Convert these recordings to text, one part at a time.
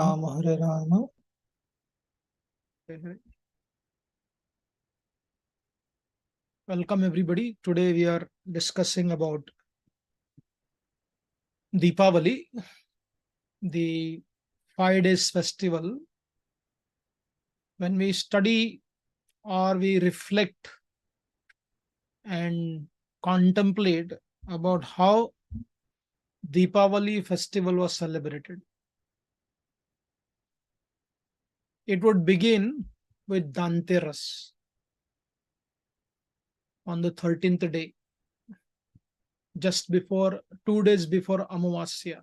Rama Hare Rama. Welcome everybody. Today we are discussing about Deepavali, the 5 days festival. When we study or we reflect and contemplate about how Deepavali festival was celebrated, it would begin with Dhanteras on the 13th day, just before 2 days before Amavasya.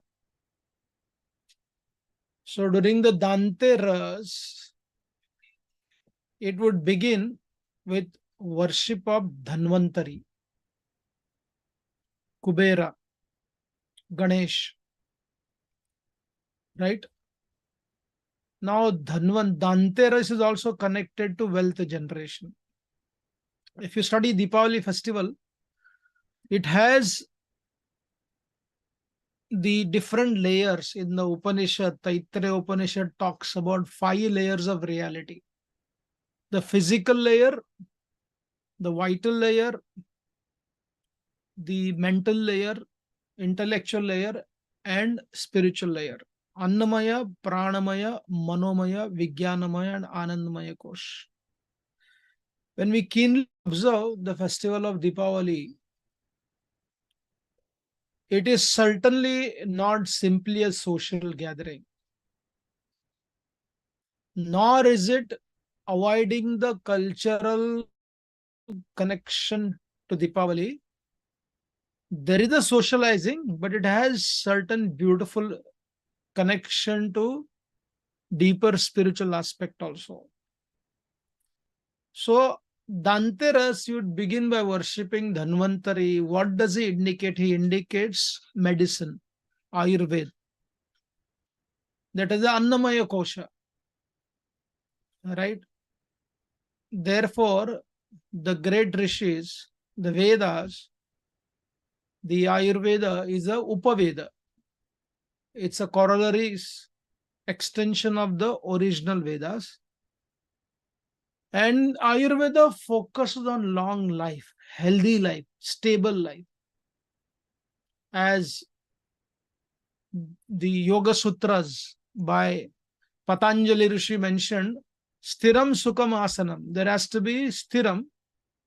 So during the Dhanteras, it would begin with worship of Dhanvantari, Kubera, Ganesh. Right? Now, Dhanteras is also connected to wealth generation. If you study Deepavali festival, it has the different layers in the Upanishad. Taittiriya Upanishad talks about 5 layers of reality. The physical layer, the vital layer, the mental layer, intellectual layer, and spiritual layer. Annamaya, Pranamaya, Manomaya, Vijnanamaya, and Anandamaya Kosh. When we keenly observe the festival of Deepavali, it is certainly not simply a social gathering, nor is it avoiding the cultural connection to Deepavali. There is a socializing, but it has certain beautiful connection to deeper spiritual aspect also. So, Dhanteras, you would begin by worshipping Dhanvantari. What does he indicate? He indicates medicine, Ayurveda. That is the Annamaya Kosha. Right? Therefore, the great rishis, the Vedas, the Ayurveda is a Upaveda. It's a corollary extension of the original Vedas. And Ayurveda focuses on long life, healthy life, stable life. As the Yoga Sutras by Patanjali Rishi mentioned, Stiram Sukham Asanam. There has to be Stiram,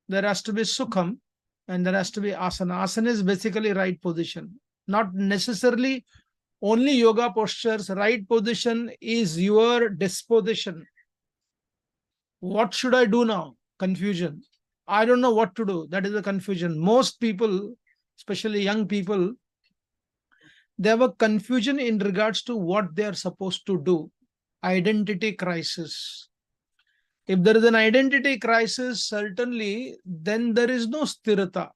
there has to be Sukham, and there has to be Asana. Asana is basically right position. Not necessarily only yoga postures. Right position is your disposition. What should I do now? Confusion. I don't know what to do. That is the confusion. Most people, especially young people, they have a confusion in regards to what they are supposed to do. Identity crisis. If there is an identity crisis, certainly, then there is no sthirata.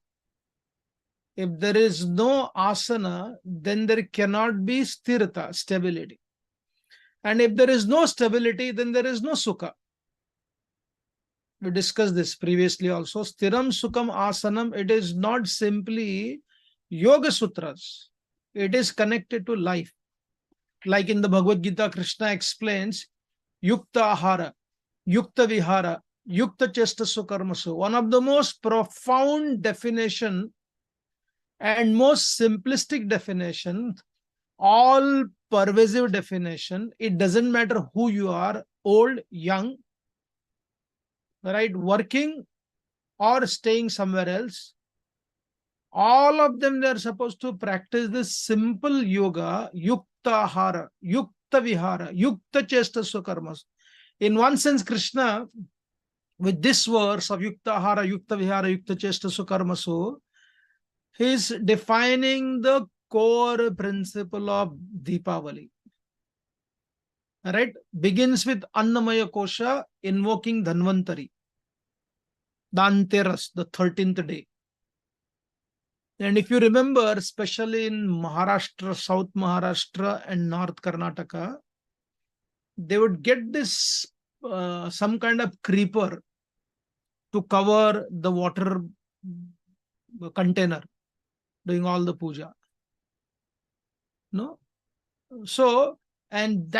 If there is no asana, then there cannot be sthirata, stability. And if there is no stability, then there is no sukha. We discussed this previously also. Stiram Sukham Asanam, it is not simply Yoga Sutras. It is connected to life. Like in the Bhagavad Gita, Krishna explains Yukta Ahara, Yukta Vihara, Yukta Chesta Sukarmasu. One of the most profound definition and most simplistic definition, all pervasive definition. It doesn't matter who you are, old, young, right, working or staying somewhere else. All of them, they are supposed to practice this simple yoga, Yukta Ahara, Yukta Vihara, Yukta Chesta Sukarmas. In one sense, Krishna, with this verse of Yukta Ahara, Yukta Vihara, Yukta Chesta Sukarmasu, he is defining the core principle of Deepavali. Right? Begins with Annamaya Kosha, invoking Dhanvantari. Dhanteras, the 13th day. And if you remember, especially in Maharashtra, South Maharashtra and North Karnataka, they would get this some kind of creeper to cover the water container doing all the puja. No? So And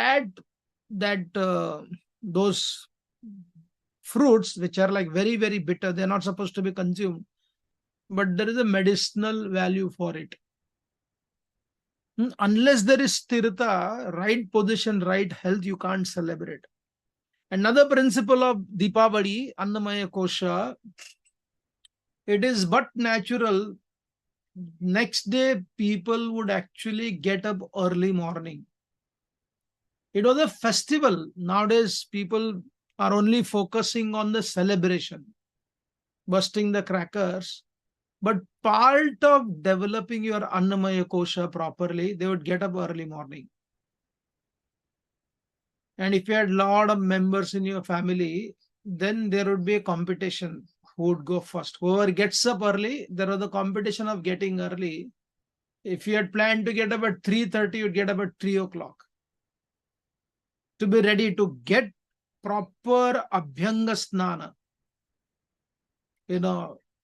those fruits, which are like very, very bitter, they're not supposed to be consumed, but there is a medicinal value for it. Unless there is sthirata, right position, right health, you can't celebrate. Another principle of Deepavali, Annamaya Kosha, it is but natural. Next day, people would actually get up early morning. It was a festival. Nowadays, people are only focusing on the celebration, bursting the crackers. But part of developing your Annamaya Kosha properly, they would get up early morning. And if you had a lot of members in your family, then there would be a competition who would go first. Whoever gets up early, there was the competition of getting early. If you had planned to get up at 3:30, you'd get up at 3 o'clock to be ready to get proper Abhyanga Snana.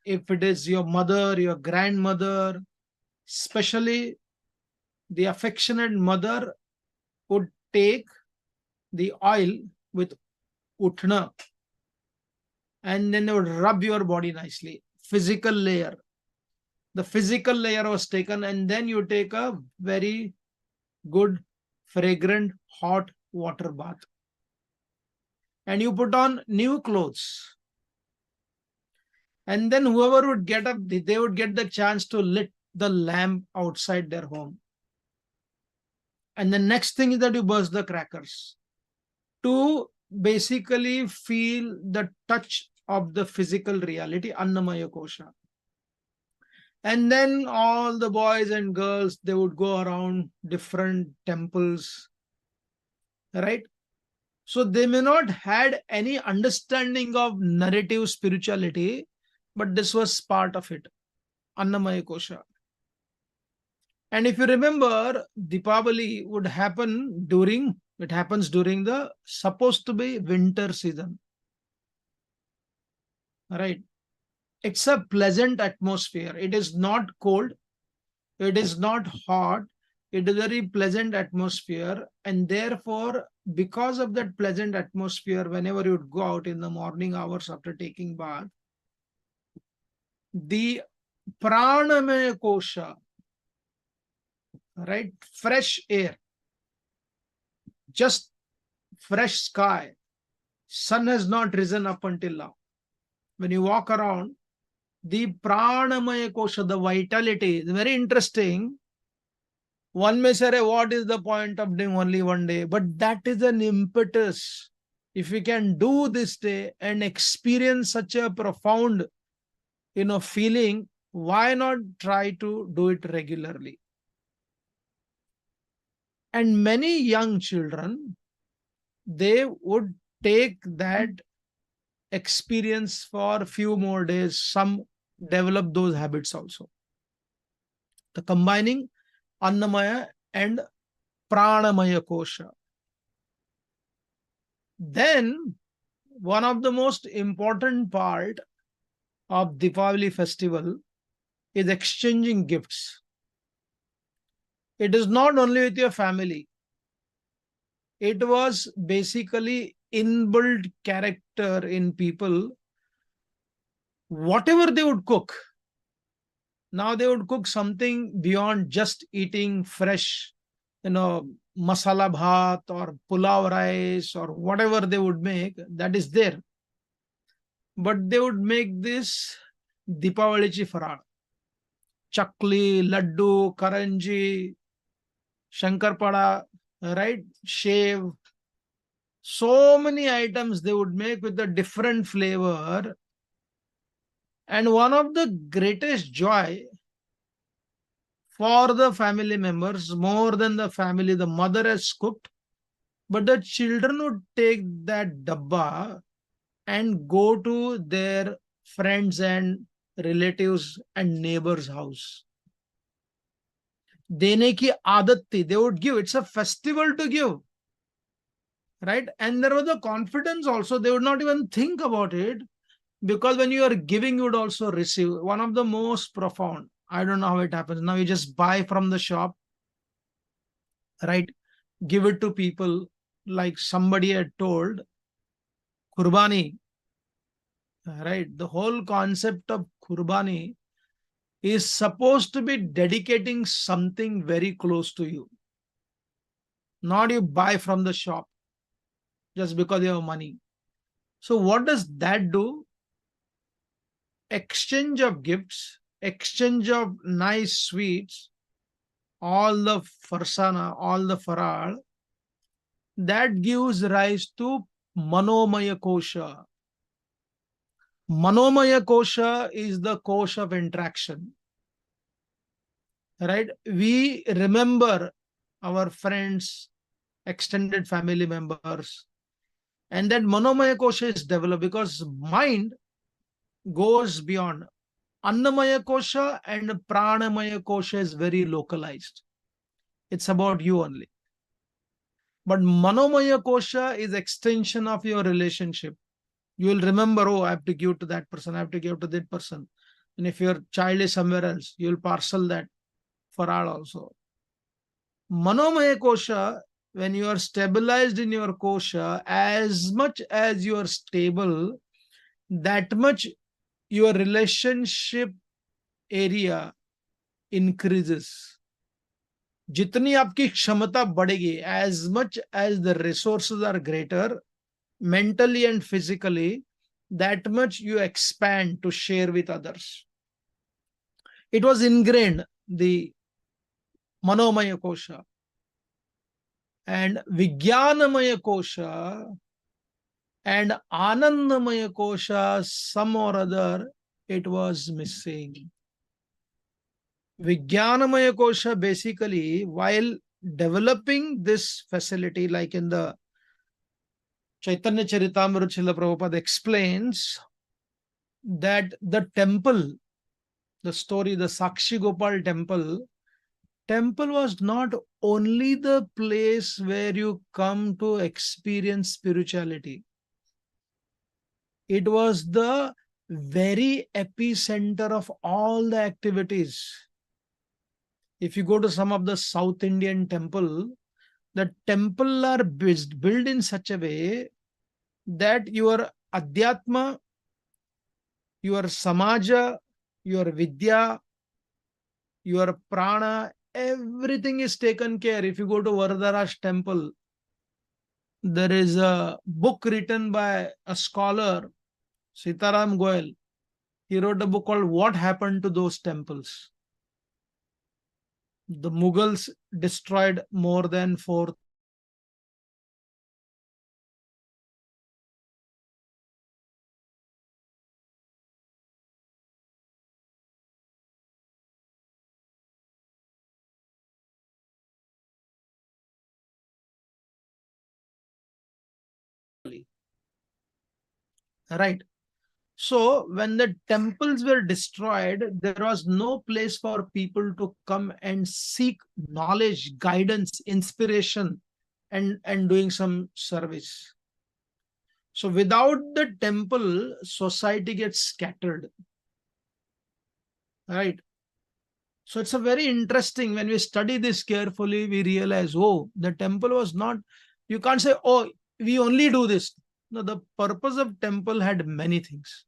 If it is your mother, your grandmother, especially the affectionate mother would take the oil with utna and then they would rub your body nicely. Physical layer. The physical layer was taken, and then you take a very good, fragrant, hot water bath. And you put on new clothes. And then whoever would get up, they would get the chance to lit the lamp outside their home. And the next thing is that you burst the crackers to basically feel the touch of the physical reality, Annamaya Kosha. And then all the boys and girls, they would go around different temples, right? So they may not had any understanding of narrative spirituality, but this was part of it, Annamaya Kosha. And if you remember, Deepavali would happen it happens during the supposed to be winter season. Right? It's a pleasant atmosphere. It is not cold. It is not hot. It is a very pleasant atmosphere. And therefore, because of that pleasant atmosphere, whenever you would go out in the morning hours after taking bath, the pranamaya kosha, right? Fresh air, just fresh sky. Sun has not risen up until now. When you walk around, the pranamaya kosha, the vitality is very interesting. One may say, what is the point of doing only one day? But that is an impetus. If we can do this day and experience such a profound, feeling, why not try to do it regularly? And many young children, they would take that experience for a few more days. Some develop those habits also. The combining Annamaya and Pranamaya Kosha. Then, one of the most important part of Deepavali festival is exchanging gifts. It is not only with your family. It was basically inbuilt character in people. Whatever they would cook, now they would cook something beyond just eating fresh, masala bhat or pulao rice or whatever they would make, that is there. But they would make this Deepavalichi farar. Chakli, laddu, karanji, shankarpada, right? Shave. So many items they would make with a different flavor. And one of the greatest joy for the family members, more than the family, the mother has cooked, but the children would take that dabba and go to their friends and relatives and neighbors' house. Dene ki aadat thi, they would give. It's a festival to give. Right? And there was a confidence also. They would not even think about it, because when you are giving, you would also receive. One of the most profound. I don't know how it happens. Now you just buy from the shop, right? give it to people, like somebody had told, Kurbani, right? The whole concept of Kurbani is supposed to be dedicating something very close to you, not you buy from the shop just because you have money. So, what does that do? Exchange of gifts, exchange of nice sweets, all the farsana, all the faral, that gives rise to Manomaya Kosha. Manomaya Kosha is the kosha of interaction, right? We remember our friends, extended family members, and that Manomaya Kosha is developed because mind goes beyond. Annamaya Kosha and Pranamaya Kosha is very localized. It's about you only. But Manomaya Kosha is extension of your relationship. You will remember, oh, I have to give to that person, I have to give to that person. And if your child is somewhere else, you will parcel that for all also. Manomaya Kosha, when you are stabilized in your kosha, as much as you are stable, that much your relationship area increases. जितनी आपकी क्षमता बढ़ेगी, as much as the resources are greater, mentally and physically, that much you expand to share with others. It was ingrained, the Manomaya Kosha. And Vijnanamaya Kosha and Anandamaya Kosha, some or other, it was missing. Vijnanamaya Kosha, basically, while developing this facility, like in the Chaitanya Charitamrita, Srila Prabhupada explains that the temple, the story, the Sakshi Gopal temple was not only the place where you come to experience spirituality. It was the very epicenter of all the activities. If you go to some of the South Indian temple, the temple are built in such a way that your adhyatma, your samaja, your vidya, your prana, everything is taken care. If you go to Varadara's temple, there is a book written by a scholar, Sita Rama. He wrote a book called What Happened to Those Temples. The Mughals destroyed more than 4. Right. So when the temples were destroyed, there was no place for people to come and seek knowledge, guidance, inspiration, and doing some service. So without the temple, society gets scattered. Right. So it's a very interesting, when we study this carefully, we realize, oh, the temple was not, you can't say, oh, we only do this. No, the purpose of temple had many things.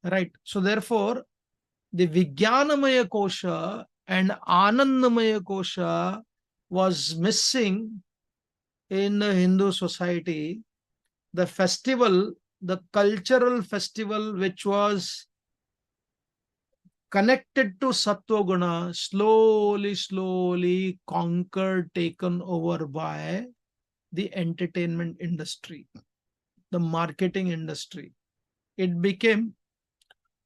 Right. So therefore, the Vijnanamaya Kosha and Anandamaya Kosha was missing in the Hindu society. The festival, the cultural festival, which was connected to Sattva Guna, slowly conquered, taken over by the entertainment industry, the marketing industry. It became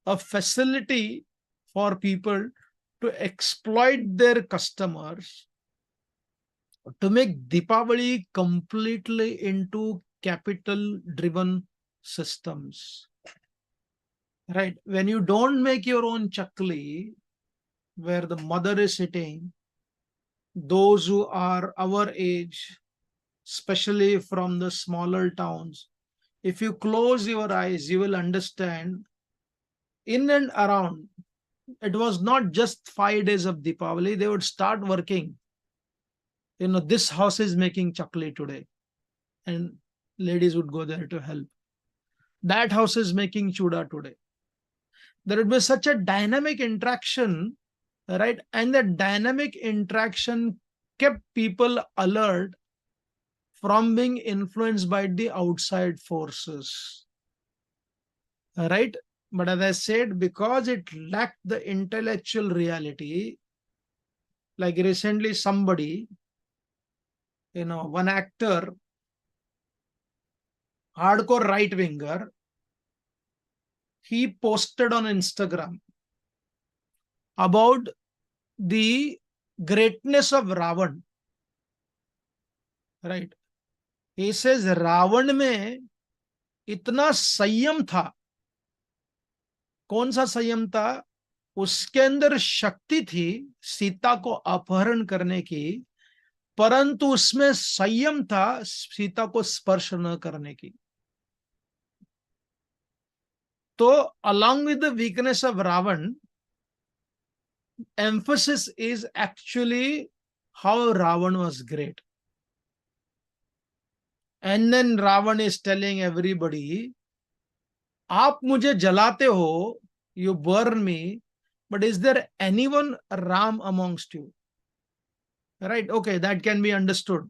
a facility for people to exploit their customers, to make Deepavali completely into capital driven systems. Right. When you don't make your own chakli, where the mother is sitting, those who are our age, especially from the smaller towns, if you close your eyes, you will understand, in and around, it was not just 5 days of Deepavali, they would start working. this house is making chakli today, and ladies would go there to help. That house is making chuda today. There would be such a dynamic interaction, right? And the dynamic interaction kept people alert from being influenced by the outside forces, right? But as I said, because it lacked the intellectual reality, like recently somebody, one actor, hardcore right winger, he posted on Instagram about the greatness of Ravan, right? He says Ravan में इतना संयम था. कौन सा संयम था? उसके अंदर शक्ति थी सीता को अपहरण करने की, परंतु उसमें संयम था सीता को स्पर्श न करने की. तो along with the weakness of Ravan, emphasis is actually how Ravan was great. And then Ravan is telling everybody, आप मुझे जलाते हो, you burn me, but is there anyone Ram amongst you? Right? Okay, that can be understood.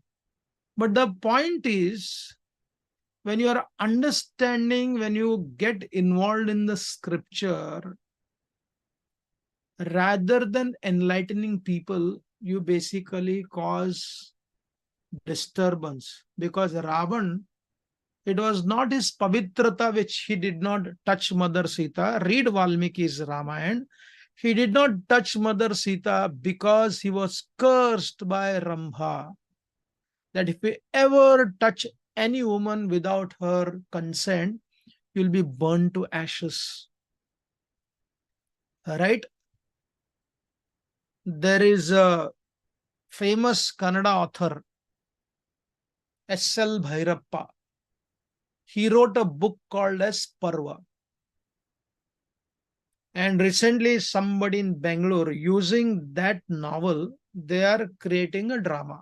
But the point is, when you are understanding, when you get involved in the scripture, rather than enlightening people, you basically cause disturbance. Because Ravan, it was not his pavitrata which he did not touch Mother Sita. Read Valmiki's Ramayana. He did not touch Mother Sita because he was cursed by Rambha. That if you ever touch any woman without her consent, you'll be burned to ashes. Right? There is a famous Kannada author, S.L. Bhairappa. He wrote a book called as Parva. And recently somebody in Bangalore, using that novel, they are creating a drama.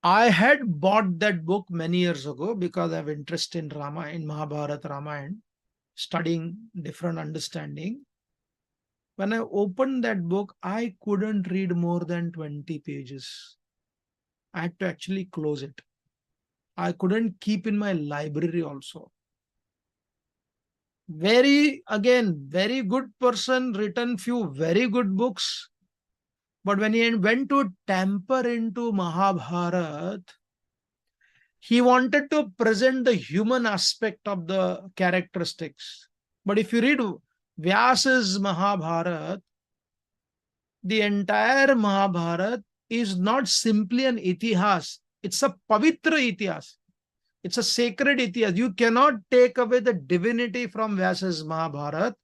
I had bought that book many years ago because I have interest in Rama, in Mahabharata, Ramayana, studying different understanding. When I opened that book, I couldn't read more than 20 pages. I had to actually close it. I couldn't keep in my library also. Very good person, written few very good books. But when he went to tamper into Mahabharata, he wanted to present the human aspect of the characteristics. But if you read Vyasa's Mahabharata, the entire Mahabharata is not simply an itihas. It's a pavitra itihas. It's a sacred itihas. You cannot take away the divinity from Vyasa's Mahabharata.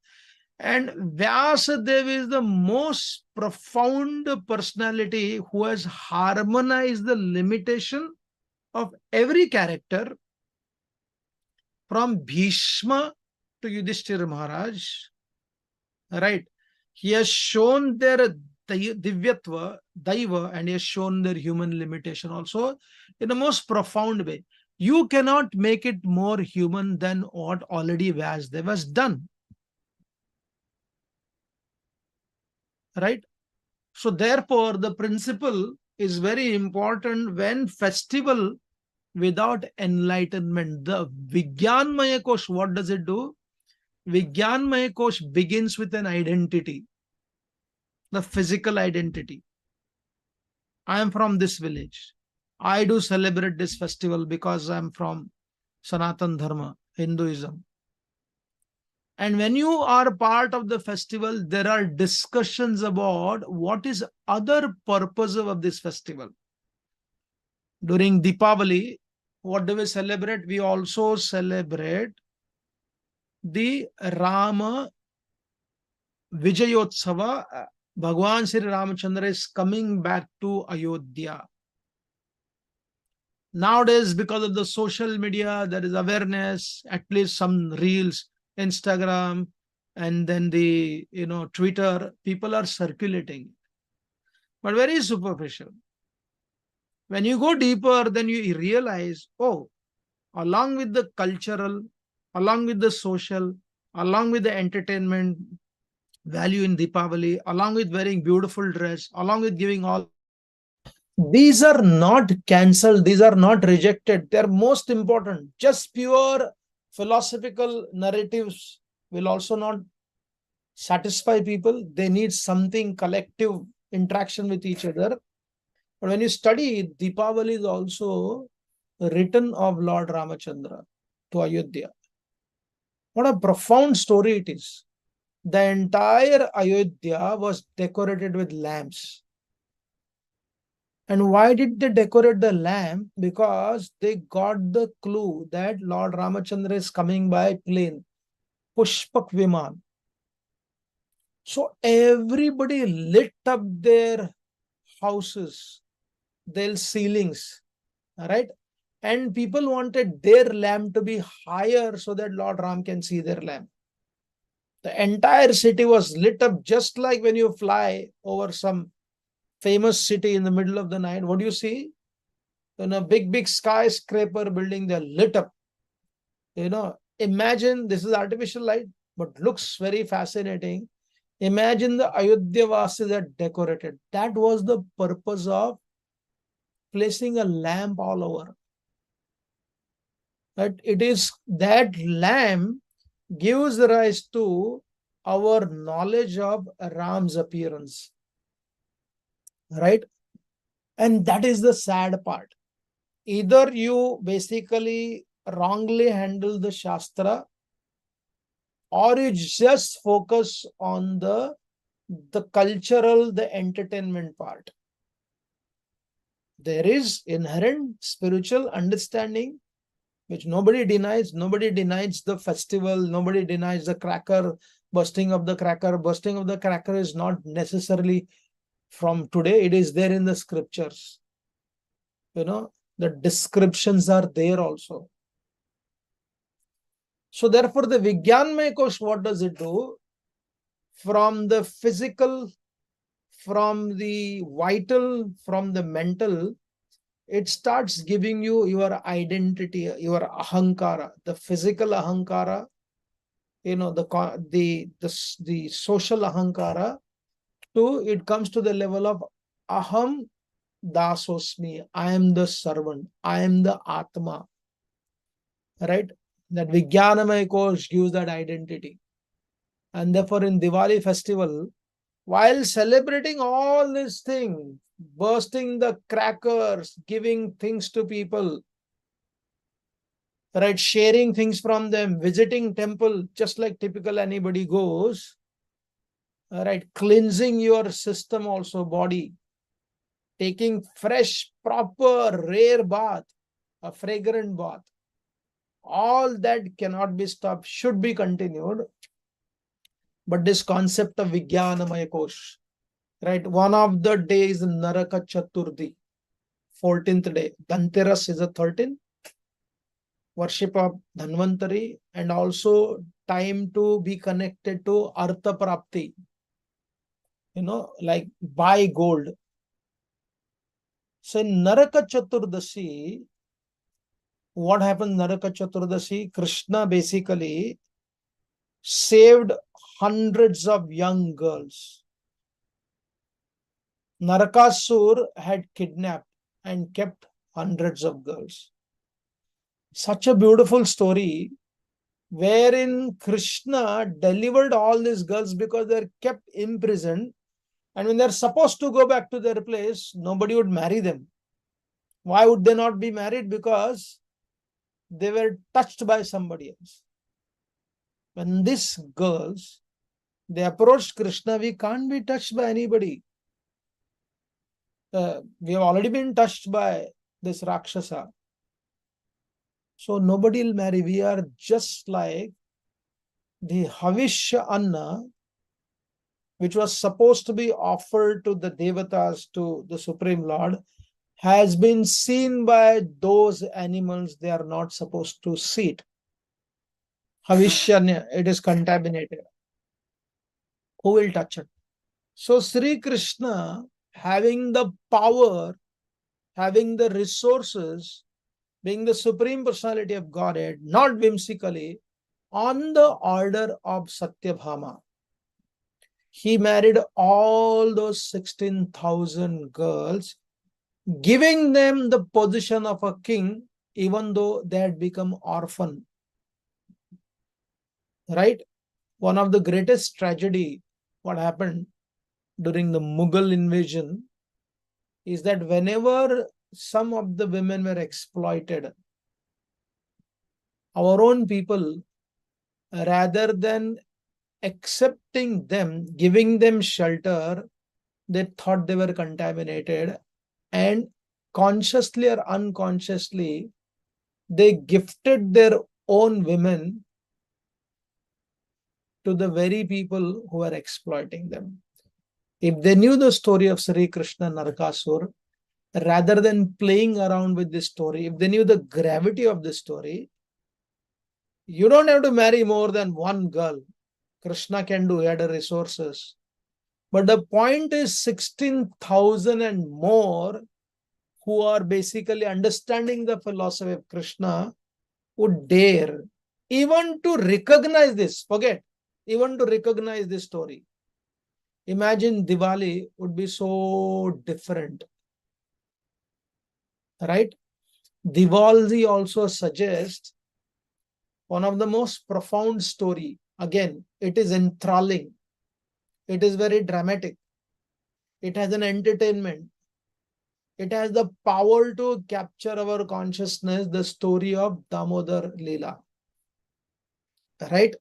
And Vyasadeva is the most profound personality who has harmonized the limitation of every character from Bhishma to Yudhishthira Maharaj. Right? He has shown their divyatva, daiva, and he has shown their human limitation also in the most profound way. You cannot make it more human than what already Vyasdeva has done. Right? So therefore, the principle is very important when festival without enlightenment. The Vigyanmaya Kosh, what does it do? Vigyanmaya Kosh begins with an identity, the physical identity. I am from this village. I do celebrate this festival because I am from Sanatan Dharma, Hinduism. And when you are part of the festival, there are discussions about what is other purpose of this festival. During Deepavali, what do we celebrate? We also celebrate the Rama Vijayotsava. Bhagwan Sri Ramachandra is coming back to Ayodhya. Nowadays, because of the social media, there is awareness, at least some reels, Instagram, and then the Twitter, people are circulating. but very superficial. When you go deeper, then you realize, oh, along with the cultural, along with the social, along with the entertainment value in Deepavali, along with wearing beautiful dress, along with giving all, these are not cancelled, these are not rejected. They are most important. Just pure philosophical narratives will also not satisfy people. They need something collective interaction with each other. But when you study, Deepavali is also written of Lord Ramachandra to Ayodhya. What a profound story it is. The entire Ayodhya was decorated with lamps. And why did they decorate the lamp? Because they got the clue that Lord Ramachandra is coming by plane, Pushpak Viman. So everybody lit up their houses, their ceilings, right? And people wanted their lamp to be higher so that Lord Ram can see their lamp. The entire city was lit up, just like when you fly over some famous city in the middle of the night. What do you see? In a big skyscraper building, they're lit up. Imagine, this is artificial light, but looks very fascinating. Imagine the Ayodhya Vasis that decorated. That was the purpose of placing a lamp all over. But it is that lamp gives rise to our knowledge of Ram's appearance. Right? And that is the sad part. Either you basically wrongly handle the Shastra, or you just focus on the cultural, the entertainment part. There is inherent spiritual understanding, which nobody denies. Nobody denies the festival. Nobody denies the cracker, bursting of the cracker. Bursting of the cracker is not necessarily from today. It is there in the scriptures. The descriptions are there also. So therefore, the Vijnanmaya Kosh, what does it do? From the physical, from the vital, from the mental, it starts giving you your identity, your ahankara, the physical ahankara, the social ahankara, it comes to the level of aham dasosmi. I am the servant. I am the atma. Right? That Vijnanamaya Kosh gives that identity. And therefore in Diwali festival, while celebrating all these things, bursting the crackers, giving things to people, right, sharing things from them, visiting temple, just like typical anybody goes, right, cleansing your system also, body, taking fresh, proper, rare bath, a fragrant bath, all that cannot be stopped, should be continued. But this concept of Vijnanamaya Kosh, right, one of the days Naraka Chaturthi, 14th day, Dhanteras is the 13th, worship of Dhanvantari, and also time to be connected to Artha Prapti, like buy gold. So in Naraka Chaturdasi, what happens Naraka Chaturdasi? Krishna basically saved hundreds of young girls. Narakasur had kidnapped and kept hundreds of girls. Such a beautiful story wherein Krishna delivered all these girls because they're kept imprisoned, and when they're supposed to go back to their place, nobody would marry them. Why would they not be married? Because they were touched by somebody else. When these girls, they approached Krishna, we can't be touched by anybody. We have already been touched by this Rakshasa. So nobody will marry. We are just like the Havishya Anna, which was supposed to be offered to the Devatas, to the Supreme Lord, has been seen by those animals. They are not supposed to see it. Havishya, it is contaminated. Who will touch it? So Sri Krishna having the power, having the resources, being the Supreme Personality of Godhead, not whimsically, on the order of Satyabhama. He married all those 16,000 girls, giving them the position of a king, even though they had become orphan. Right? One of the greatest tragedy, what happened during the Mughal invasion, is that whenever some of the women were exploited, our own people, rather than accepting them, giving them shelter, they thought they were contaminated, and consciously or unconsciously, they gifted their own women to the very people who were exploiting them. If they knew the story of Sri Krishna Narakasur, rather than playing around with this story, if they knew the gravity of this story, you don't have to marry more than one girl. Krishna can do, he had the resources. But the point is 16,000 and more who are basically understanding the philosophy of Krishna would dare even to recognize this. Forget, even to recognize this story. Imagine Diwali would be so different. Right? Diwali also suggests one of the most profound story. Again, it is enthralling. It is very dramatic. It has an entertainment. It has the power to capture our consciousness, the story of Damodar Lila. Right?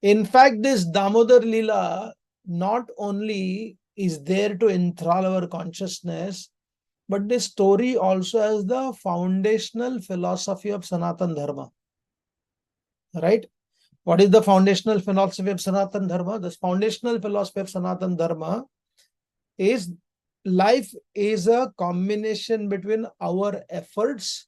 In fact, this Damodar Lila not only is there to enthrall our consciousness, but this story also has the foundational philosophy of Sanatan Dharma. Right? What is the foundational philosophy of Sanatan Dharma? The foundational philosophy of Sanatan Dharma is life is a combination between our efforts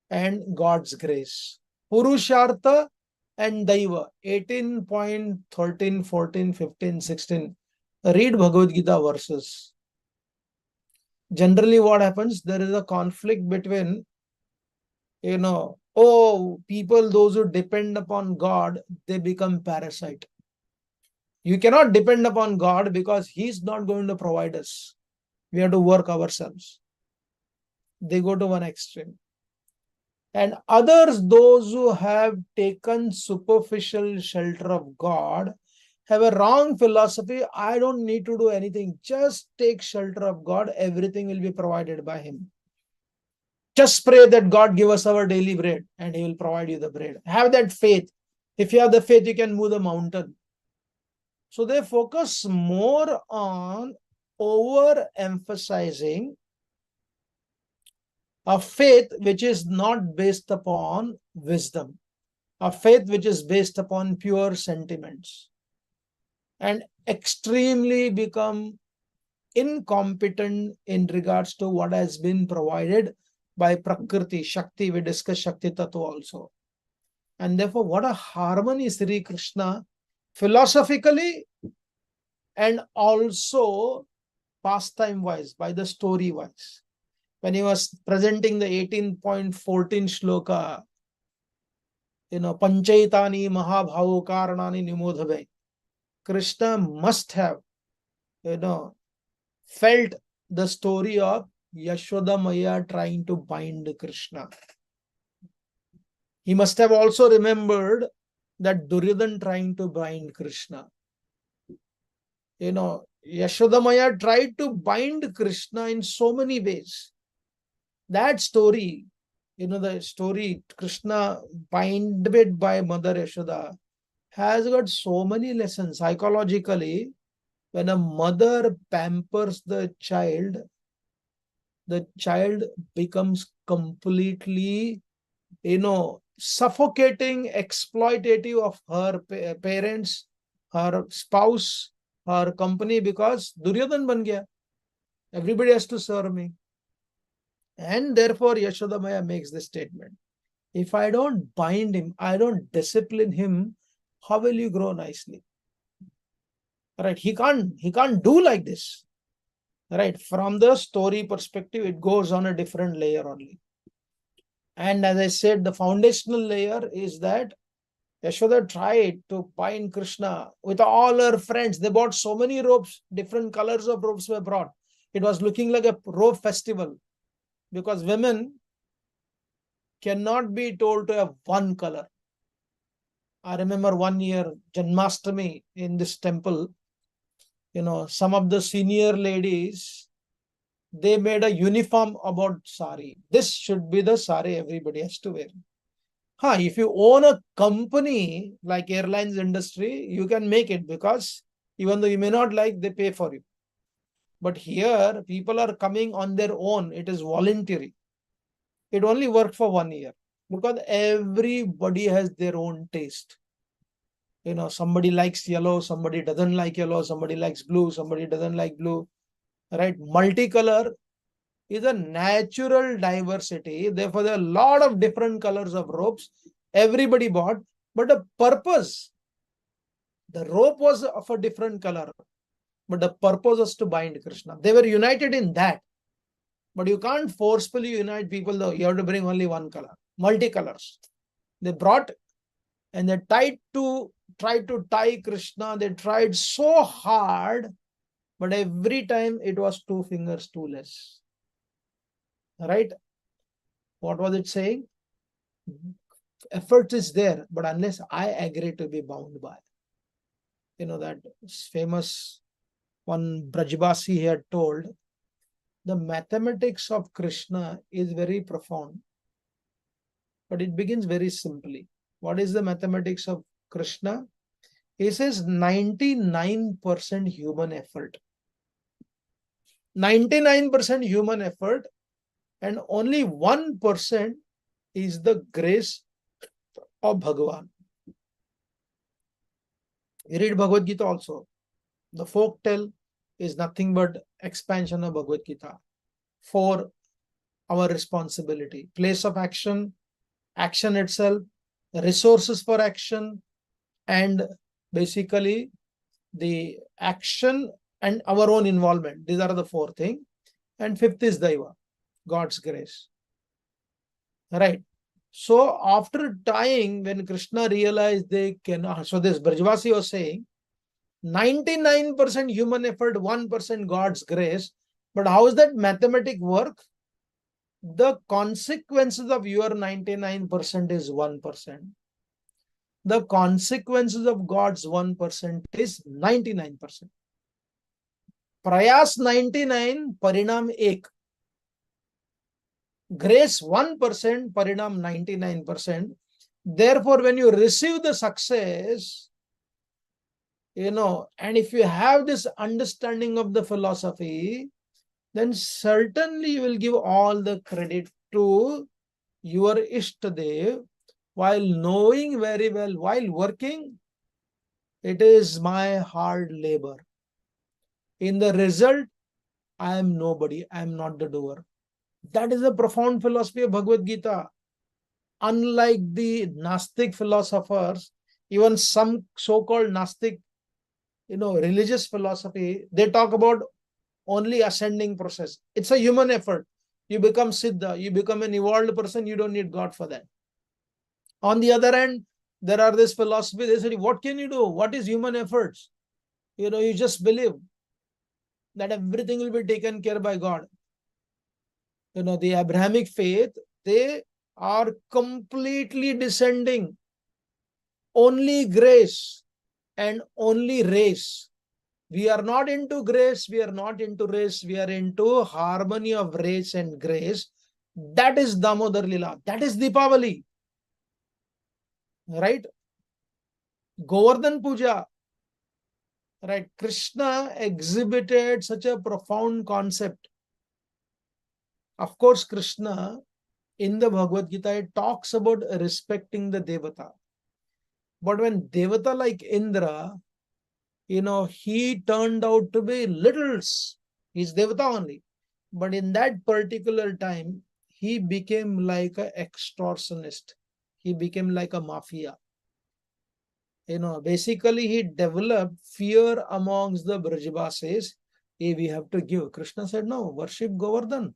and God's grace. Purushartha and Daiva. 18.13, 14, 15, 16. Read Bhagavad Gita verses. Generally what happens, there is a conflict between, people, those who depend upon God, they become parasite. You cannot depend upon God because He's not going to provide us. We have to work ourselves. They go to one extreme. And others, those who have taken superficial shelter of God, have a wrong philosophy. I don't need to do anything. Just take shelter of God. Everything will be provided by Him. Just pray that God give us our daily bread and He will provide you the bread. Have that faith. If you have the faith, you can move the mountain. So they focus more on overemphasizing a faith which is not based upon wisdom, a faith which is based upon pure sentiments, and extremely become incompetent in regards to what has been provided by Prakriti, Shakti. We discussed Shakti Tattva also. And therefore, what a harmony Sri Krishna philosophically and also pastime wise, by the story wise. When he was presenting the 18.14 shloka, Panchaitani Mahabhavo Karanani Nimodhave, Krishna must have, felt the story of Yashoda Maya trying to bind Krishna. He must have also remembered that Duryodhan trying to bind Krishna. Yashoda Maya tried to bind Krishna in so many ways. That story, the story Krishna binded by Mother Yashoda has got so many lessons. Psychologically, when a mother pampers the child becomes completely, suffocating, exploitative of her parents, her spouse, her company, because Duryodhan ban gaya. Everybody has to serve me. And therefore, Yashoda Maya makes this statement. If I don't bind him, I don't discipline him, how will you grow nicely? Right? He can't do like this. Right? From the story perspective, it goes on a different layer only. And as I said, the foundational layer is that Yashoda tried to find Krishna with all her friends. They bought so many ropes, different colors of ropes were brought. It was looking like a rope festival because women cannot be told to have one color. I remember one year, Janmashtami in this temple, some of the senior ladies, they made a uniform about sari. This should be the sari everybody has to wear. If you own a company like airlines industry, you can make it because even though you may not like, they pay for you. But here, people are coming on their own. It is voluntary. It only worked for 1 year because everybody has their own taste. Somebody likes yellow, somebody doesn't like yellow, somebody likes blue, somebody doesn't like blue. Right? Multicolor is a natural diversity. Therefore, there are a lot of different colors of ropes. Everybody bought, but the purpose, the rope was of a different color, but the purpose was to bind Krishna. They were united in that. But you can't forcefully unite people, though. You have to bring only one color, multicolors. They brought and they tried to tie Krishna. They tried so hard, but every time it was 2 fingers too less. Right? What was it saying? Effort is there, but unless I agree to be bound by. That famous one Brajbasi had told, the mathematics of Krishna is very profound, but it begins very simply. What is the mathematics of Krishna? He says 99% human effort. 99% human effort, and only 1% is the grace of Bhagavan. You read Bhagavad Gita also. The folk tale is nothing but expansion of Bhagavad Gita for our responsibility. Place of action, action itself, resources for action, and basically the action and our own involvement. These are the 4 things. And 5th is Daiva, God's grace. Right. So after tying, when Krishna realized they cannot, so this Brajvasi was saying, 99% human effort, 1% God's grace. But how does that mathematic work? The consequences of your 99% is 1%. The consequences of God's 1% is 99%. Prayas 99, Parinam 1. Grace 1%, Parinam 99%. Therefore, when you receive the success, and if you have this understanding of the philosophy, then certainly you will give all the credit to your Ishtadev while knowing very well, while working, it is my hard labor. In the result, I am nobody. I am not the doer. That is the profound philosophy of Bhagavad Gita. Unlike the Gnostic philosophers, even some so-called Gnostic, religious philosophy, they talk about only ascending process. It's a human effort. You become Siddha, you become an evolved person, you don't need God for that. On the other hand, there are this philosophy, they say, what can you do? What is human efforts? You just believe that everything will be taken care by God. The Abrahamic faith, they are completely descending. Only grace and only race. We are not into grace, we are not into race, we are into harmony of race and grace. That is Damodar Lila. That is Deepavali. Right? Govardhan Puja. Right? Krishna exhibited such a profound concept. Of course, Krishna in the Bhagavad Gita, it talks about respecting the Devata. But when Devata like Indra, he turned out to be littles. He's Devata only. But in that particular time, he became like an extortionist. He became like a mafia. Basically he developed fear amongst the Brajbasis. hey, we have to give. Krishna said, no, worship Govardhan,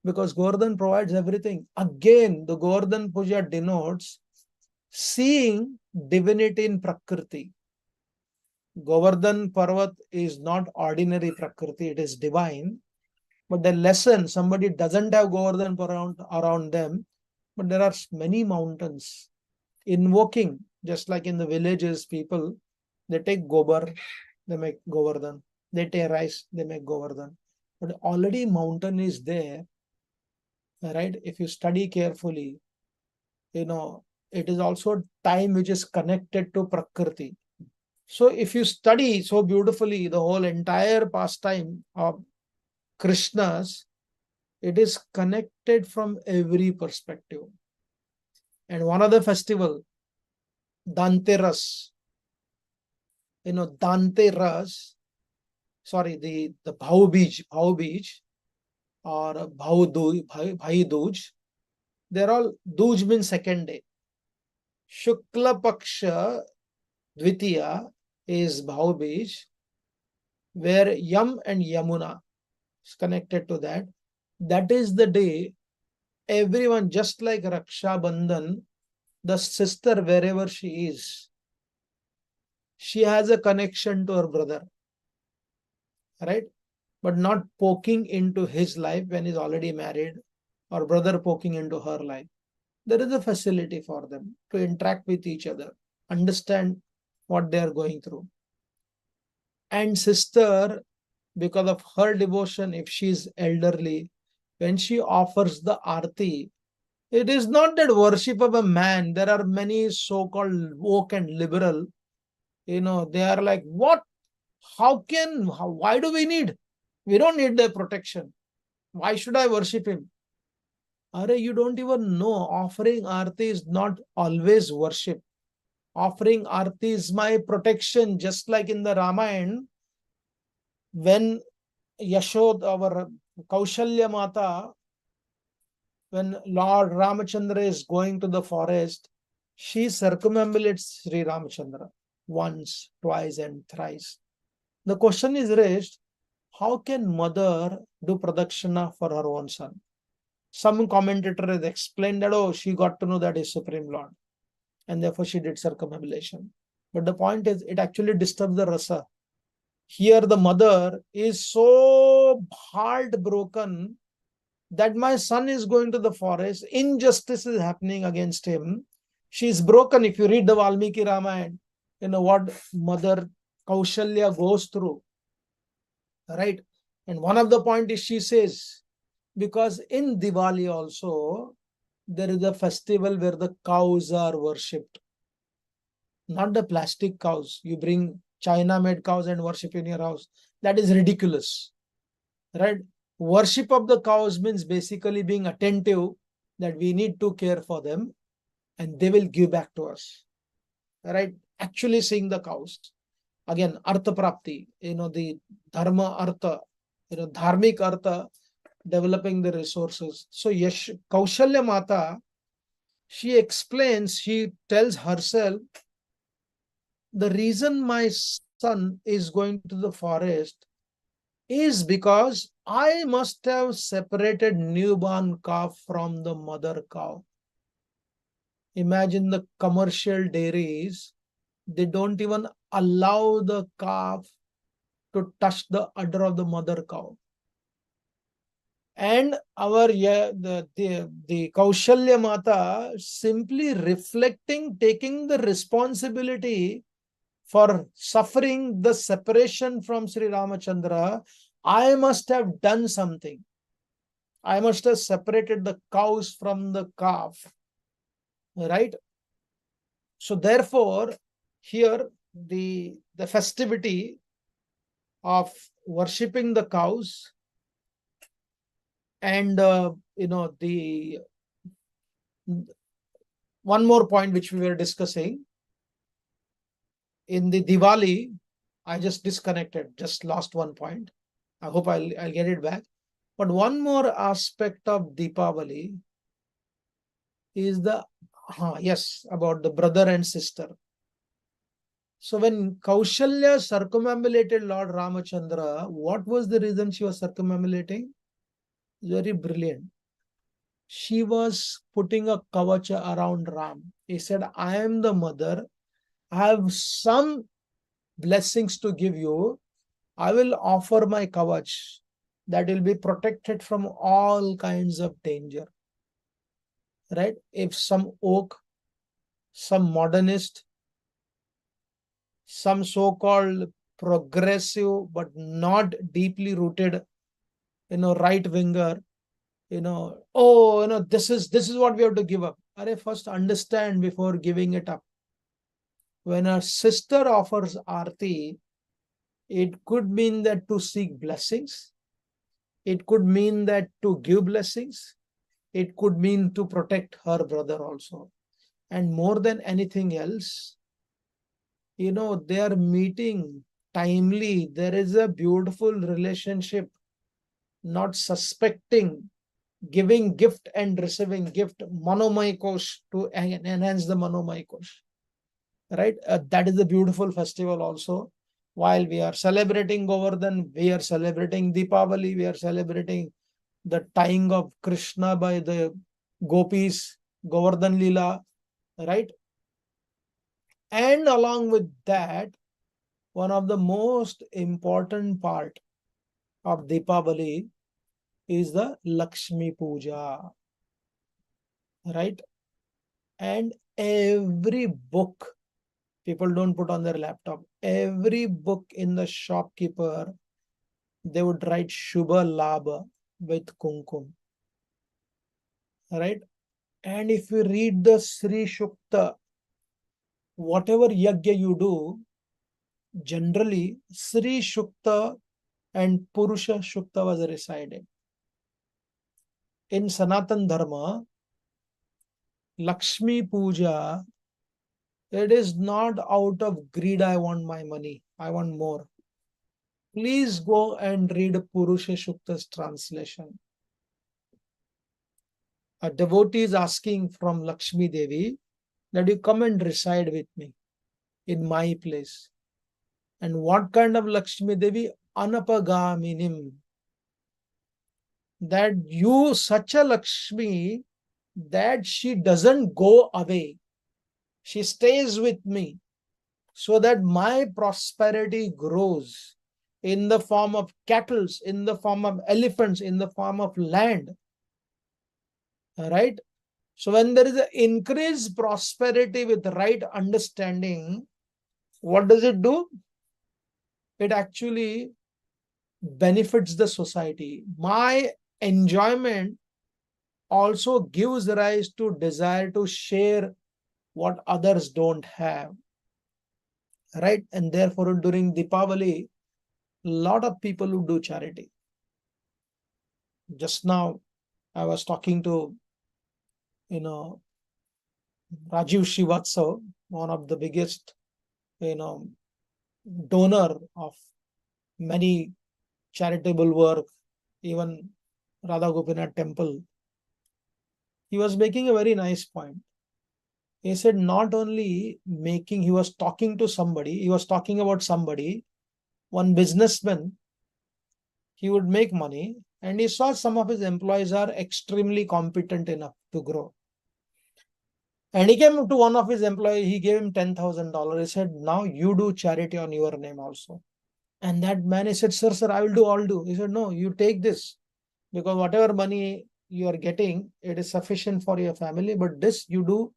because Govardhan provides everything. Again, the Govardhan Puja denotes seeing divinity in Prakriti. Govardhan Parvat is not ordinary Prakriti, it is divine. But the lesson, somebody doesn't have Govardhan around them, but there are many mountains. Invoking, just like in the villages, people, they take gobar, they make Govardhan. They take rice, they make Govardhan. But already mountain is there, right? If you study carefully, it is also time which is connected to Prakriti. So if you study so beautifully the whole entire pastime of Krishna's, it is connected from every perspective. And one other festival, Dhanteras, Dhanteras, sorry, the Bhai Dooj or Bhai Dooj, they're all, Dooj means second day. Shukla Paksha Dvitiya is Bhai Dooj, where Yam and Yamuna is connected to that. That is the day everyone, just like Raksha Bandhan, the sister, wherever she is, she has a connection to her brother, right? But not poking into his life when he's already married, or brother poking into her life. There is a facility for them to interact with each other, understand what they are going through. And sister, because of her devotion, if she is elderly, when she offers the arti, it is not that worship of a man. There are many so-called woke and liberal, they are like, what? Why do we need? We don't need their protection. Why should I worship him? Are you don't even know. Offering arti is not always worship. Offering arti is my protection, just like in the Ramayana, when Yashod, our Kaushalya Mata, when Lord Ramachandra is going to the forest, she circumambulates Sri Ramachandra once, twice, and thrice. The question is raised, how can mother do pradakshina for her own son? Some commentator has explained that, she got to know that is Supreme Lord, and therefore she did circumambulation. But the point is, it actually disturbs the rasa. Here the mother is so heartbroken that my son is going to the forest, injustice is happening against him. She is broken. If you read the Valmiki Ramayana, what mother Kaushalya goes through, right? And one of the point is, she says, because in Diwali also, there is a festival where the cows are worshipped. Not the plastic cows. You bring China-made cows and worship in your house. That is ridiculous, right? Worship of the cows means basically being attentive that we need to care for them and they will give back to us, right? Actually seeing the cows. Again, Artha Prapti, the Dharma Artha, Dharmic Artha, developing the resources. So Kaushalya Mata, she explains, she tells herself, the reason my son is going to the forest is because I must have separated newborn calf from the mother cow. Imagine the commercial dairies, they don't even allow the calf to touch the udder of the mother cow. And the Kaushalya Mata simply reflecting, taking the responsibility for suffering the separation from Sri Ramachandra. I must have done something. I must have separated the cows from the calf, right? So therefore, here the festivity of worshipping the cows and the one more point which we were discussing in the Diwali, I just disconnected, just lost one point. I hope I'll get it back. But one more aspect of Deepavali is about the brother and sister. So when Kaushalya circumambulated Lord Ramachandra, what was the reason she was circumambulating? Very brilliant. She was putting a kavacha around Ram. He said, I am the mother. I have some blessings to give you. I will offer my kavach that will be protected from all kinds of danger. Right? If some oak, some modernist, some so-called progressive but not deeply rooted, right winger, this is what we have to give up. First understand before giving it up. When a sister offers arti, it could mean that to seek blessings. It could mean that to give blessings. It could mean to protect her brother also. And more than anything else, they are meeting timely. There is a beautiful relationship, not suspecting, giving gift and receiving gift, manomay kosh, to enhance the manomay kosh. Right? That is a beautiful festival also. While we are celebrating Govardhan, we are celebrating Deepavali, we are celebrating the tying of Krishna by the gopis, Govardhan Lila, right? And along with that, one of the most important part of Deepavali is the Laxmi Puja, right? And every book, people don't put on their laptop, every book in the shopkeeper, they would write Shubha Labha with Kumkum, right? And if you read the Sri Shukta, whatever yagya you do, generally Sri Shukta and Purusha Shukta was recited. In Sanatan Dharma, Lakshmi Puja, it is not out of greed, I want my money, I want more. Please go and read Purusha Shukta's translation. A devotee is asking from Lakshmi Devi that you come and reside with me in my place. And what kind of Lakshmi Devi? Anapagaminim. That you, such a Lakshmi, that she doesn't go away. She stays with me so that my prosperity grows in the form of cattle, in the form of elephants, in the form of land. Right? So when there is an increased prosperity with right understanding, what does it do? It actually benefits the society. My enjoyment also gives rise to desire to share what others don't have. Right? And therefore, during Deepavali, a lot of people who do charity. Just now, I was talking to, Rajiv Srivatsav, one of the biggest, donor of many charitable work, even Radha Gopinath temple. He was making a very nice point. He said not only he was talking to somebody, he was talking about somebody, one businessman, he would make money, and he saw some of his employees are extremely competent enough to grow. And he came to one of his employees, he gave him $10,000. He said, now you do charity on your name also. And that man, he said, sir, I will do. He said, no, you take this, because whatever money you are getting, it is sufficient for your family, but this you do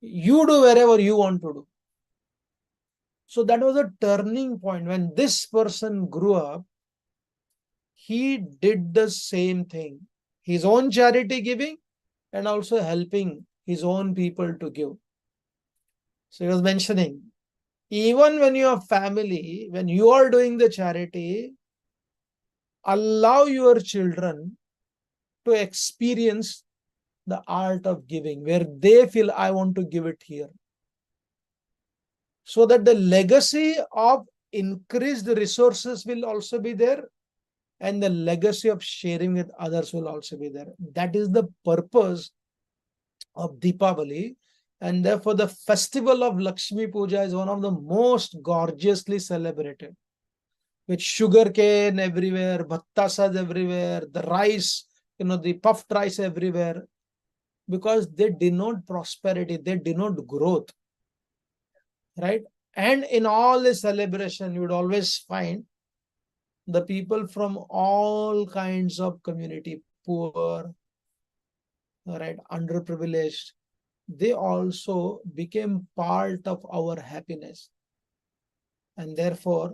wherever you want to do. So that was a turning point. When this person grew up, he did the same thing. His own charity giving and also helping his own people to give. So he was mentioning, even when you have family, when you are doing the charity, allow your children to experience the art of giving, where they feel, I want to give it here. So that the legacy of increased resources will also be there, and the legacy of sharing with others will also be there. That is the purpose of Deepavali. And therefore, the festival of Laxmi Puja is one of the most gorgeously celebrated, with sugar cane everywhere, bhattasas everywhere, the rice, the puffed rice everywhere, because they denote prosperity, they denote growth, right? And in all this celebration, you would always find the people from all kinds of community, poor, right, underprivileged, they also became part of our happiness. And therefore,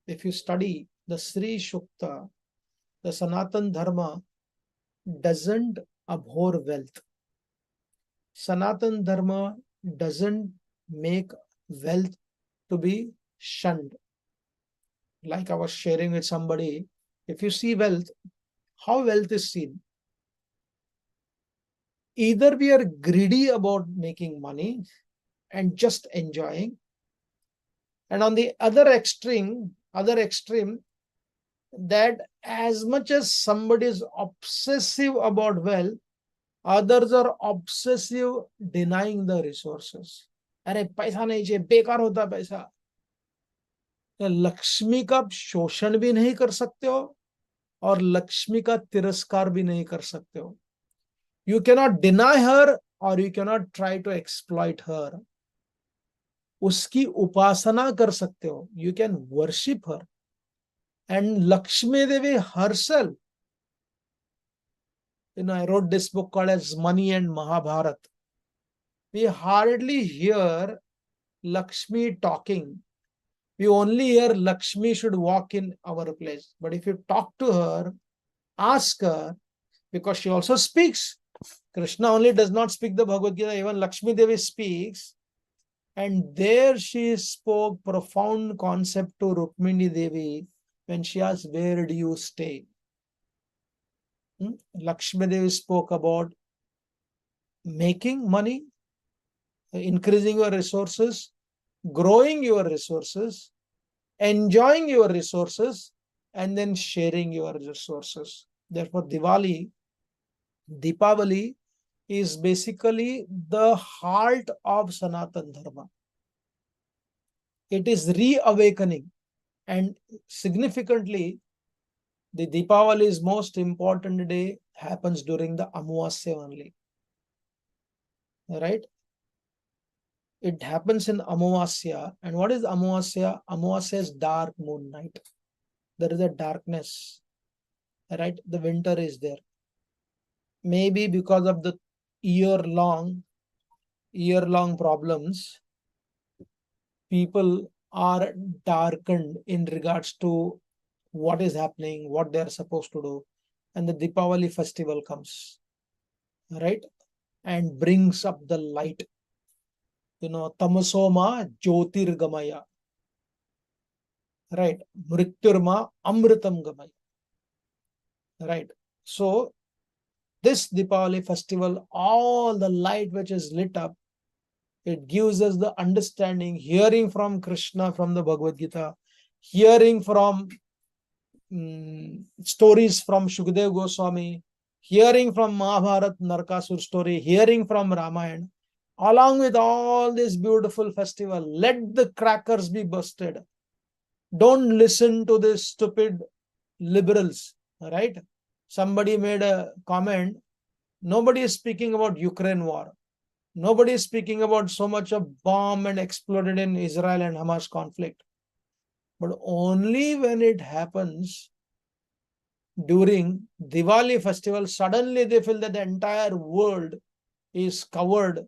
if you study the Sri Shukta, the Sanatan Dharma doesn't abhor wealth. Sanatan Dharma doesn't make wealth to be shunned. Like I was sharing with somebody, if you see wealth, how wealth is seen? Either we are greedy about making money and just enjoying, and on the other extreme, that as much as somebody is obsessive about wealth, others are obsessive denying the resources. अरे पैसा नहीं चाहिए, बेकार होता पैसा. तो लक्ष्मी का शोषण भी नहीं कर सकते हो और लक्ष्मी का तिरस्कार भी नहीं कर सकते हो. You cannot deny her or you cannot try to exploit her. उसकी उपासना कर सकते हो. You can worship her. And Lakshmi Devi herself, I wrote this book called as Money and Mahabharat. We hardly hear Lakshmi talking. We only hear Lakshmi should walk in our place. But if you talk to her, ask her, because she also speaks. Krishna only does not speak the Bhagavad Gita, even Lakshmi Devi speaks. And there she spoke profound concept to Rukmini Devi when she asked, where do you stay? Lakshmi Devi spoke about making money, increasing your resources, growing your resources, enjoying your resources, and then sharing your resources. Therefore, Deepavali is basically the heart of Sanatan Dharma. It is reawakening, and significantly, the Deepavali's most important day happens during the Amavasya only. Right? It happens in Amavasya. And what is Amavasya? Amavasya is dark moon night. There is a darkness. Right? The winter is there. Maybe because of the year-long problems, people are darkened in regards to what is happening, what they are supposed to do. And the Deepavali festival comes, right? And brings up the light. Tamasoma Jyotirgamaya. Right? Mrityurma Amritam Gamaya. Right? So, this Deepavali festival, all the light which is lit up, it gives us the understanding, hearing from Krishna from the Bhagavad Gita, hearing from stories from Shukdev Goswami, hearing from Mahabharat Narkasur story, hearing from Ramayana, along with all this beautiful festival. Let the crackers be busted. Don't listen to these stupid liberals, right? Somebody made a comment, nobody is speaking about Ukraine war. Nobody is speaking about so much of bomb and exploded in Israel and Hamas conflict. But only when it happens during Diwali festival, suddenly they feel that the entire world is covered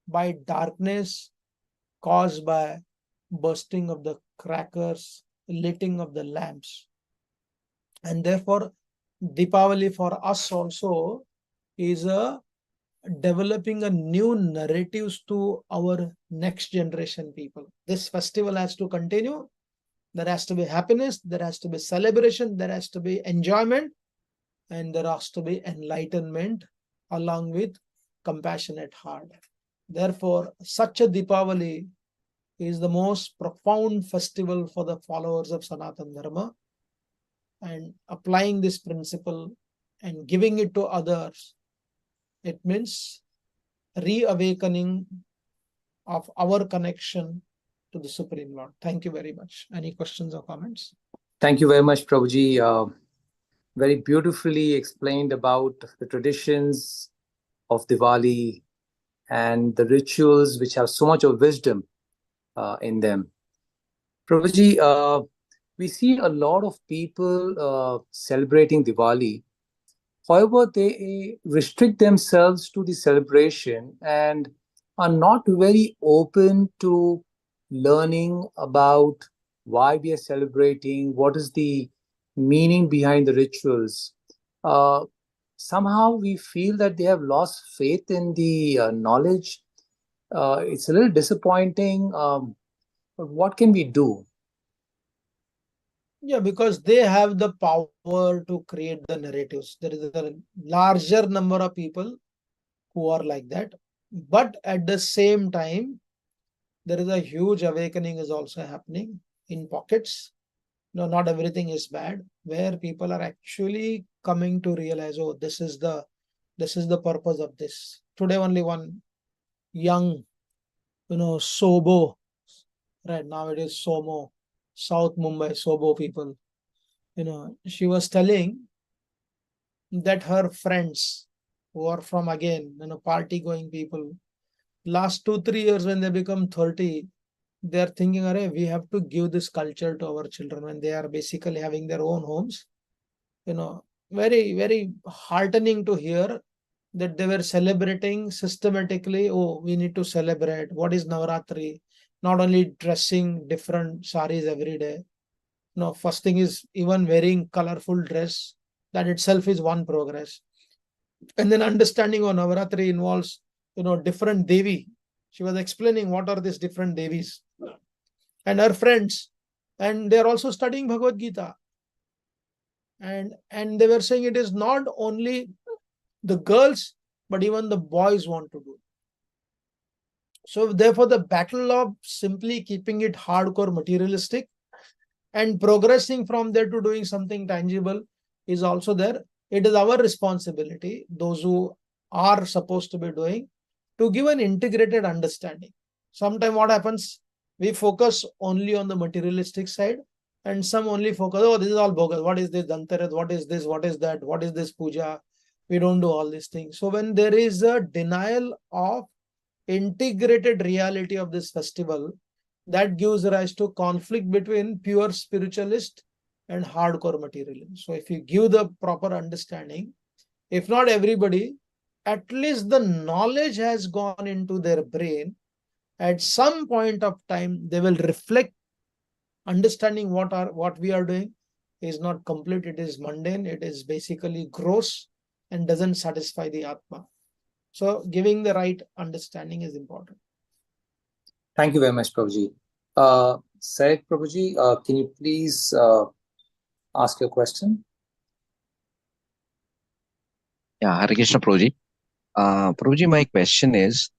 by darkness caused by bursting of the crackers, lighting of the lamps. And therefore, Deepavali for us also is developing a new narratives to our next generation people. This festival has to continue. There has to be happiness, there has to be celebration, there has to be enjoyment, and there has to be enlightenment along with compassionate heart. Therefore, such a Deepavali is the most profound festival for the followers of Sanatan Dharma, and applying this principle and giving it to others, it means reawakening of our connection to the Supreme Lord. Thank you very much. Any questions or comments? Thank you very much, Prabhuji. Very beautifully explained about the traditions of Diwali and the rituals which have so much of wisdom in them. Prabhuji, we see a lot of people celebrating Diwali. However, they restrict themselves to the celebration and are not very open to learning about why we are celebrating, what is the meaning behind the rituals. Uh, Somehow we feel that they have lost faith in the knowledge. It's a little disappointing, but what can we do? Yeah, because they have the power to create the narratives. There is a larger number of people who are like that. But at the same time, there is a huge awakening is also happening in pockets. No, not everything is bad, where people are actually coming to realize, oh, this is the purpose of this. Today only one young, Sobo, right now it is Somo, South Mumbai, Sobo people, she was telling that her friends who are from again, party going people, last 2-3 years when they become 30, they are thinking, Array, we have to give this culture to our children when they are basically having their own homes. Very, very heartening to hear that they were celebrating systematically. Oh, we need to celebrate. What is Navaratri? Not only dressing different saris every day. No, first thing is even wearing colorful dress. That itself is one progress. And then understanding on Navaratri involves, different Devi. She was explaining what are these different Devis. And her friends. And they're also studying Bhagavad Gita. And they were saying it is not only the girls, but even the boys want to do. So therefore, the battle of simply keeping it hardcore materialistic and progressing from there to doing something tangible is also there. It is our responsibility, those who are supposed to be doing, to give an integrated understanding. Sometimes what happens, we focus only on the materialistic side, and some only focus, oh, this is all bogus. What is this Dhanteras? What is this? What is that? What is this Puja? We don't do all these things. So when there is a denial of integrated reality of this festival, that gives rise to conflict between pure spiritualist and hardcore materialism. So if you give the proper understanding, if not everybody, at least the knowledge has gone into their brain. At some point of time, they will reflect, understanding what we are doing is not complete, it is mundane, it is basically gross and doesn't satisfy the Atma. So giving the right understanding is important. Thank you very much, Prabhuji. Said Prabhuji, can you please ask your question? Yeah, Hare Krishna Prabhuji. Prabhuji, my question is,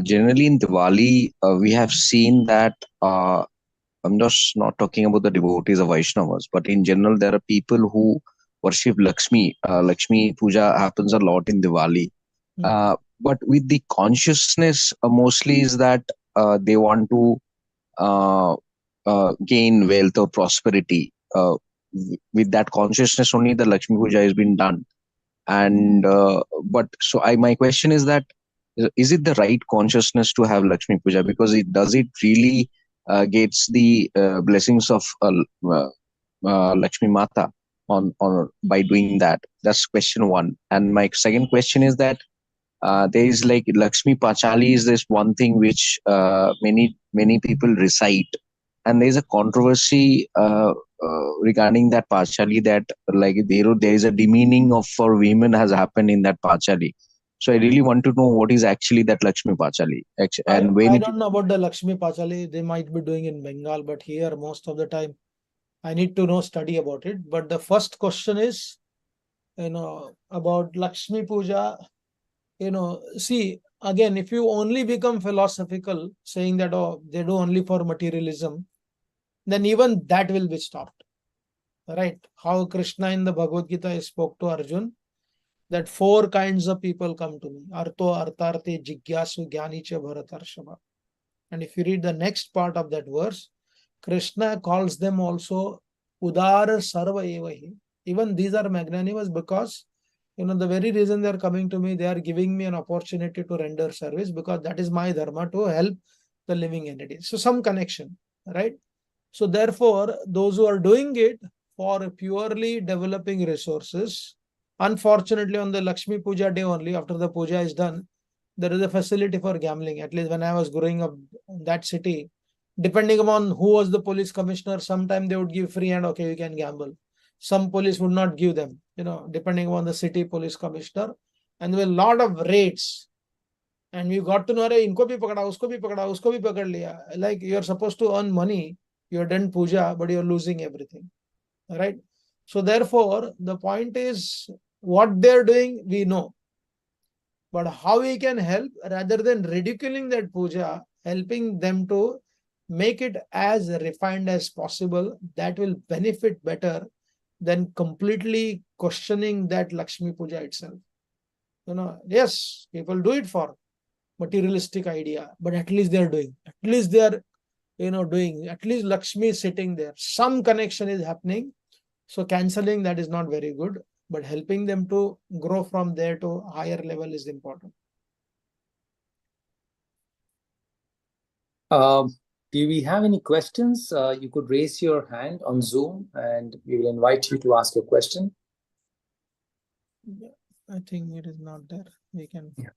generally in Diwali, we have seen that, I'm just not talking about the devotees of Vaishnavas, but in general, there are people who worship Laxmi. Laxmi Puja happens a lot in Diwali. But with the consciousness, mostly is that they want to uh, gain wealth or prosperity. With that consciousness, only the Lakshmi Puja has been done. And but so my question is that, is it the right consciousness to have Lakshmi Puja? Because it really gets the blessings of Lakshmi Mata on by doing that? That's question one. And my second question is that there is like Lakshmi Pachali is this one thing which many people recite, and there is a controversy regarding that Pachali, that like there is a demeaning of for women has happened in that Pachali. So I really want to know what is actually that Lakshmi Pachali, and when I it. don't know about the Lakshmi Pachali. They might be doing in Bengal, but here most of the time I need to study about it. But the first question is, about Lakshmi Puja. See, again, if you only become philosophical, saying that, oh, they do only for materialism, then even that will be stopped. Right? How Krishna in the Bhagavad Gita spoke to Arjun, that 4 kinds of people come to me. Arto, Artarte, Jigyasu, Gyani cha Bharatarshava. And if you read the next part of that verse, Krishna calls them also Udara Sarva Evahi. Even these are magnanimous because, the very reason they are coming to me, they are giving me an opportunity to render service, because that is my dharma, to help the living entities. So some connection, right? So therefore, those who are doing it for purely developing resources, unfortunately on the Laxmi Puja day only, after the puja is done, there is a facility for gambling. At least when I was growing up in that city, depending upon who was the police commissioner, sometime they would give free hand, okay, you can gamble. Some police would not give them, depending on the city police commissioner. And there were a lot of raids. And we got to know, inko bhi pakada, usko bhi pakada, usko bhi pakad liya. Like, you're supposed to earn money, you're done puja, but you're losing everything. Right? So therefore, the point is, what they're doing, we know. But how we can help, rather than ridiculing that puja, helping them to make it as refined as possible, that will benefit better than completely questioning that Lakshmi Puja itself. Yes, people do it for materialistic idea, but at least they're doing. At least they're, doing. At least Lakshmi is sitting there. Some connection is happening. So cancelling that is not very good, but helping them to grow from there to higher level is important. Do we have any questions? You could raise your hand on Zoom and we will invite you to ask your question. Yeah, I think it is not there. We can. Yeah.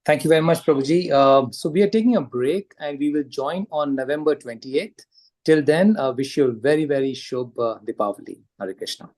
Thank you very much, Prabhuji. So we are taking a break and we will join on November 28th. Till then, wish you a very, very Shubh Deepavali. Hare Krishna.